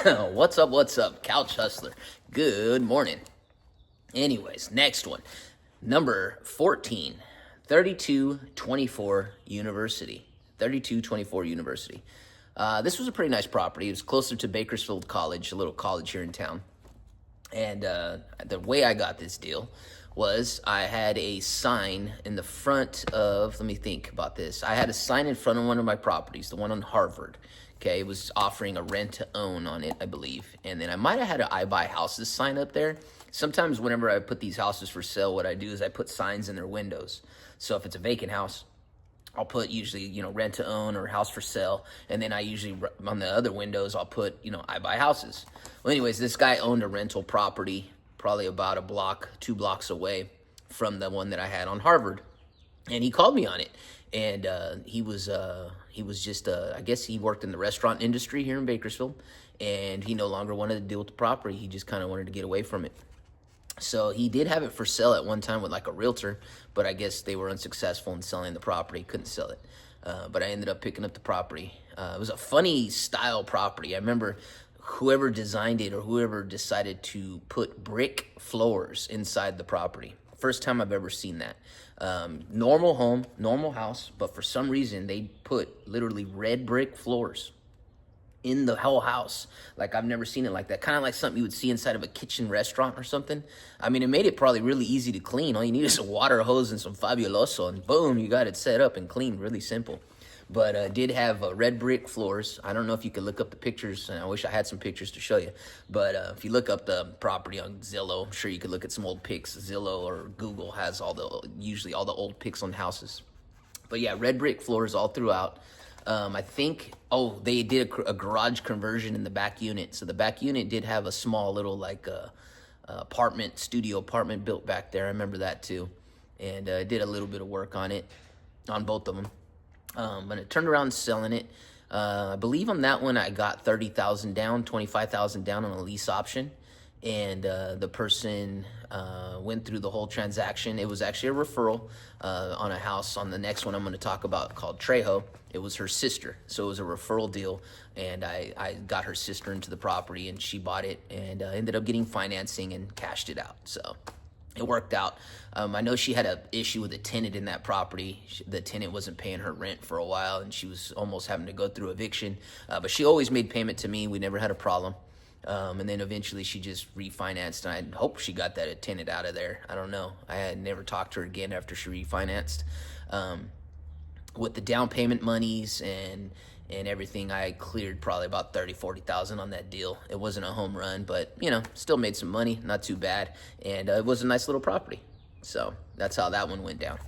What's up, Couch Hustler? Good morning. Anyways, next one. Number 14, 3224 University. 3224 University. This was a pretty nice property. It was closer to Bakersfield College, a little college here in town. And the way I got this deal was I had a sign in the front of, let me think about this. I had a sign in front of one of my properties, the one on Harvard. Okay, it was offering a rent to own on it, I believe. And then I might have had an I buy houses sign up there. Sometimes whenever I put these houses for sale, what I do is I put signs in their windows. So if it's a vacant house, I'll put usually, rent to own or house for sale. And then I usually, on the other windows, I'll put, I buy houses. Well, anyways, this guy owned a rental property probably about a block, 2 blocks away from the one that I had on Harvard. And he called me on it. And he was just, I guess he worked in the restaurant industry here in Bakersfield. And he no longer wanted to deal with the property. He just kind of wanted to get away from it. So he did have it for sale at one time with like a realtor, but I guess they were unsuccessful in selling the property, couldn't sell it. But I ended up picking up the property. It was a funny style property. I remember whoever designed it or whoever decided to put brick floors inside the property. First time I've ever seen that. Normal home, normal house, but for some reason they put literally red brick floors in the whole house. Like, I've never seen it like that. Kind of like something you would see inside of a kitchen restaurant or something. I mean, it made it probably really easy to clean. All you need is a water hose and some Fabuloso, and boom, you got it set up and clean. Really simple. But did have red brick floors. I don't know if you could look up the pictures, and I wish I had some pictures to show you. But if you look up the property on Zillow, I'm sure you could look at some old pics. Zillow or Google has usually all the old pics on houses. But yeah, red brick floors all throughout. I think, they did a garage conversion in the back unit. So the back unit did have a small little studio apartment built back there. I remember that too. And did a little bit of work on it, on both of them. But it turned around selling it. I believe on that one I got $30,000 down, $25,000 down on a lease option. And the person went through the whole transaction. It was actually a referral on a house on the next one I'm going to talk about called Trejo. It was her sister, so it was a referral deal, and I got her sister into the property, and she bought it and ended up getting financing and cashed it out. So it worked out. I know she had an issue with a tenant in that property. The tenant wasn't paying her rent for a while, and she was almost having to go through eviction. But she always made payment to me. We never had a problem. And then eventually she just refinanced, and I hope she got that tenant out of there. I don't know. I had never talked to her again after she refinanced. With the down payment monies and everything, I cleared probably about $30,000-$40,000 on that deal. It wasn't a home run, but still made some money, not too bad, and it was a nice little property. So that's how that one went down.